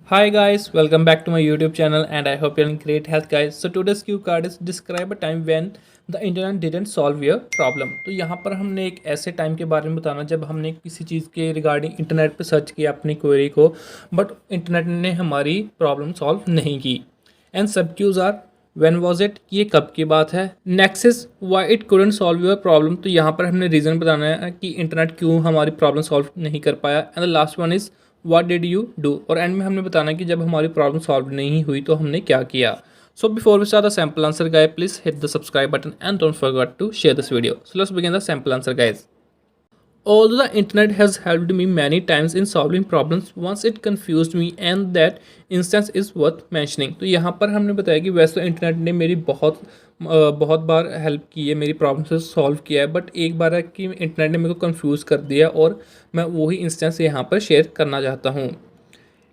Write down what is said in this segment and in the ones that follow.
Hi guys, welcome back to my YouTube channel and I hope you're in great health guys. So today's cue card is describe a time when the internet didn't solve your problem. तो यहाँ पर हमने एक ऐसे time के बारे में बताना जब हमने किसी चीज़ के रिगार्डिंग इंटरनेट पे सर्च किया अपनी क्वेरी को बट इंटरनेट ने हमारी प्रॉब्लम सॉल्व नहीं की. And sub cues are when was it कि ये कब की बात है. Next is why it couldn't solve your problem. तो यहाँ पर हमने रीज़न बताना है कि इंटरनेट क्यों हमारी प्रॉब्लम सॉल्व नहीं कर पाया. And the last one is what did you do. और एंड में हमने बताना कि जब हमारी प्रॉब्लम सॉल्व नहीं हुई तो हमने क्या किया. So before we start the sample answer guys, please hit the subscribe button and don't forget to share this video. So let's begin the sample answer guys. Although the internet has helped me many times in solving problems, once it confused me and that instance is worth mentioning. तो यहाँ पर हमने बताया कि वैसे तो internet ने मेरी बहुत बार हेल्प की है, मेरी प्रॉब्लम से सॉल्व किया है, बट एक बार है कि इंटरनेट ने मेरे को कंफ्यूज कर दिया और मैं वही इंस्टेंस यहाँ पर शेयर करना चाहता हूँ.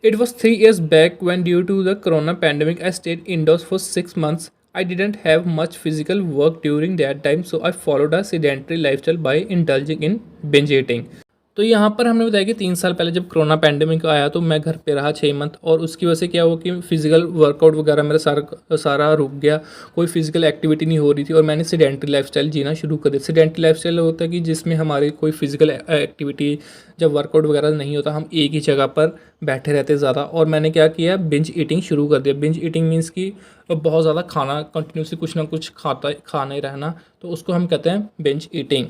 It was 3 years back when, due to the corona pandemic, I stayed indoors for 6 months. I didn't have much physical work during that time, so I followed a sedentary lifestyle by indulging in binge eating. तो यहाँ पर हमने बताया कि 3 साल पहले जब corona pandemic आया तो मैं घर पे रहा 6 मंथ और उसकी वजह से क्या हुआ कि फिजिकल वर्कआउट वगैरह मेरा सारा सारा रुक गया. कोई फिजिकल एक्टिविटी नहीं हो रही थी और मैंने सीडेंट्री लाइफस्टाइल जीना शुरू कर दिया. सीडेंट्री लाइफस्टाइल होता है कि जिसमें हमारी कोई फिजिकल एक्टिविटी, जब वर्कआउट वगैरह नहीं होता, हम एक ही जगह पर बैठे रहते ज़्यादा. और मैंने क्या किया, बिंज ईटिंग शुरू कर दिया. बिंज ईटिंग मीन्स कि बहुत ज़्यादा खाना, कंटिन्यूसली कुछ ना कुछ खाना ही रहना, तो उसको हम कहते हैं binge eating.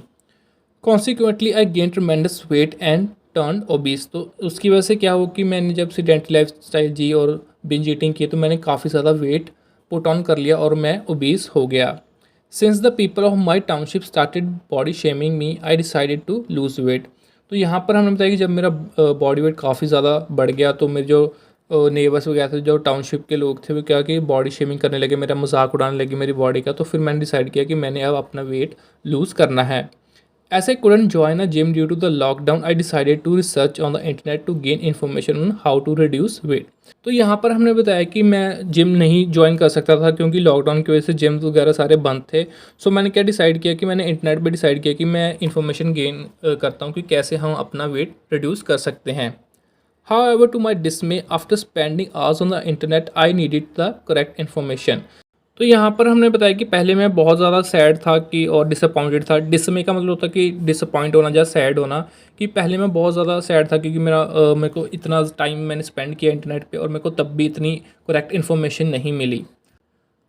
Consequently I gain tremendous weight and turn obese. तो उसकी वजह से क्या हो कि मैंने जब सीडेंटरी लाइफ स्टाइल जी और बिंज ईटिंग की तो मैंने काफ़ी ज़्यादा वेट पुट ऑन कर लिया और मैं ओबीस हो गया. Since the people of my township started body shaming me, I decided to lose weight. तो यहाँ पर हमने बताया कि जब मेरा बॉडी वेट काफ़ी ज़्यादा बढ़ गया तो मेरे जो नेबर्स वगैरह थे, जो टाउनशिप के लोग थे, वो क्या कि बॉडी शेमिंग करने लगे, मेरा मजाक उड़ाने लगे मेरी बॉडी का. तो फिर मैंने डिसाइड किया कि मैंने अब अपना वेट लूज़ करना है. As I couldn't join a gym due to the lockdown, I decided to research on the internet to gain information on how to reduce weight. तो यहाँ पर हमने बताया कि मैं जिम नहीं ज्वाइन कर सकता था क्योंकि लॉकडाउन की वजह से जिम वगैरह सारे बंद थे. सो मैंने क्या डिसाइड किया कि मैंने इंटरनेट पे डिसाइड किया कि मैं इन्फॉर्मेशन गेन करता हूँ कि कैसे हम अपना वेट रिड्यूस कर सकते हैं. However, to my dismay, after spending hours on the internet, I needed the correct information. तो यहाँ पर हमने बताया कि पहले मैं बहुत ज़्यादा सैड था कि और डिसअपॉइंटेड था. डिसमे का मतलब होता है कि डिसअपॉइंट होना या सैड होना. कि पहले मैं बहुत ज़्यादा सैड था क्योंकि मेरे को इतना टाइम मैंने स्पेंड किया इंटरनेट पे और मेरे को तब भी इतनी करेक्ट इन्फॉर्मेशन नहीं मिली.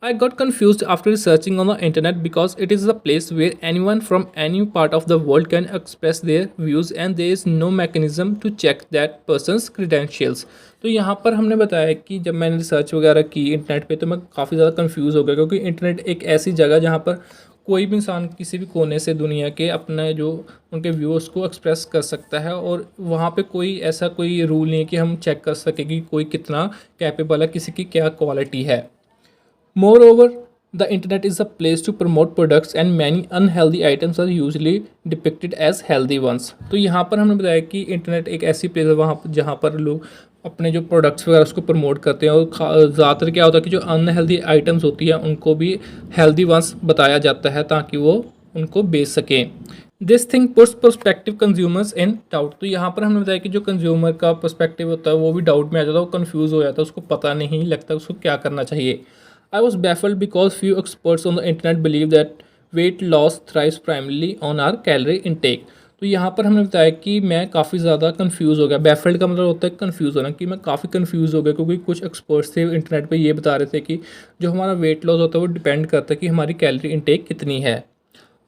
I got confused after researching on the internet because it is the place where anyone from any part of the world can express their views and there is no mechanism to check that person's credentials. तो यहाँ पर हमने बताया कि जब मैंने research वगैरह की इंटरनेट पे तो मैं काफ़ी ज़्यादा कंफ्यूज हो गया क्योंकि इंटरनेट एक ऐसी जगह जहाँ पर कोई भी इंसान किसी भी कोने से दुनिया के अपने जो उनके व्यूअर्स को एक्सप्रेस कर सकता है और वहाँ पे कोई ऐसा कोई रूल नहीं है कि हम चेक कर सकें कि कोई कितना कैपेबल है, किसी की क्या क्वालिटी है. Moreover, the internet is a place to promote products and many unhealthy items are usually depicted as healthy ones. तो यहाँ पर हमने बताया कि इंटरनेट एक ऐसी प्लेस है वहाँ जहाँ पर लोग अपने जो प्रोडक्ट्स वगैरह उसको प्रमोट करते हैं और ज़्यादातर क्या होता है कि जो अनहेल्दी आइटम्स होती हैं उनको भी हेल्दी वंस बताया जाता है ताकि वो उनको बेच सकें. This thing puts perspective consumers in doubt. तो यहाँ पर हमने बताया कि जो कंज्यूमर का पर्सपेक्टिव होता है वो भी डाउट में आ जाता है, वो कन्फ्यूज़ हो जाता है, उसको पता नहीं लगता उसको क्या करना चाहिए. I was baffled because few experts on the internet believe that weight loss thrives primarily on our calorie intake. तो यहाँ पर हमने बताया कि मैं काफ़ी ज़्यादा कंफ्यूज हो गया. बैफल्ड का मतलब होता है कंफ्यूज होना, कि मैं काफ़ी कंफ्यूज हो गया क्योंकि कुछ एक्सपर्ट्स थे इंटरनेट पे ये बता रहे थे कि जो हमारा वेट लॉस होता है वो डिपेंड करता है कि हमारी कैलोरी इंटेक कितनी है.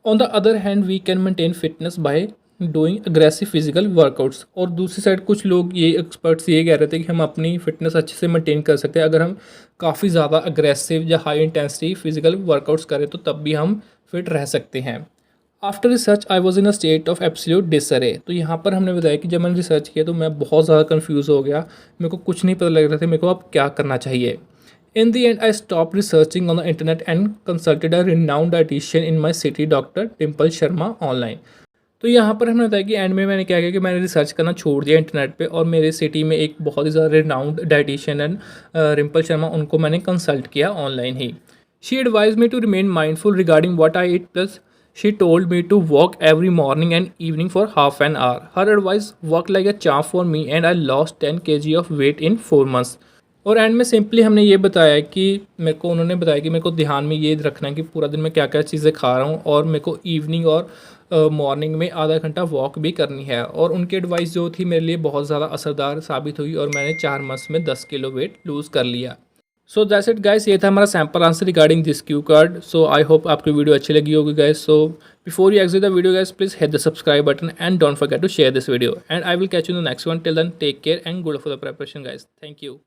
On the other hand we can maintain fitness by doing aggressive physical workouts. और दूसरी साइड कुछ लोग ये एक्सपर्ट्स ये कह रहे थे कि हम अपनी फिटनेस अच्छे से मेंटेन कर सकते हैं अगर हम काफ़ी ज़्यादा अग्रेसिव या हाई इंटेंसिटी फिजिकल वर्कआउट्स करें तो तब भी हम फिट रह सकते हैं. After research I was in a state of absolute disarray. तो यहाँ पर हमने बताया कि जब मैंने रिसर्च किया तो मैं बहुत ज़्यादा कन्फ्यूज़ हो गया, मेरे को कुछ नहीं पता लग रहा था मेरे को अब क्या करना चाहिए. In the end, I stopped researching on the internet and consulted a renowned dietitian in my city, Dr. Dimple Sharma, online. तो यहाँ पर हमने बताया कि एंड में मैंने क्या किया कि मैंने रिसर्च करना छोड़ दिया इंटरनेट पे और मेरे सिटी में एक बहुत ही ज़्यादा renowned dietitian and Rimpal Sharma, उनको मैंने कंसल्ट किया ऑनलाइन ही. She advise me to remain mindful regarding what I eat plus She told me to walk every morning and evening for half an hour. Her advice worked like a charm for me and I lost 10 kg of weight in 4 months. और and में simply हमने ये बताया कि मेरे को उन्होंने बताया कि मेरे को ध्यान में ये रखना है कि पूरा दिन मैं क्या क्या चीज़ें खा रहा हूँ और मेरे को इवनिंग और मॉर्निंग में आधा घंटा वॉक भी करनी है। और उनकी एडवाइस जो थी मेरे लिए बहुत ज़्यादा असरदार साबित हुई और मैंने 4 मंथ्स में 10 किलो वेट लूज़ कर लिया। सो दैट्स इट गाइस, ये था हमारा sample answer regarding this cue card. So I hope आपको वीडियो अच्छी लगी होगी guys. So before you exit the video guys, please hit the subscribe button and don't forget to share this video and I will catch you in the next one. Till then take care and good for the preparation guys. Thank you.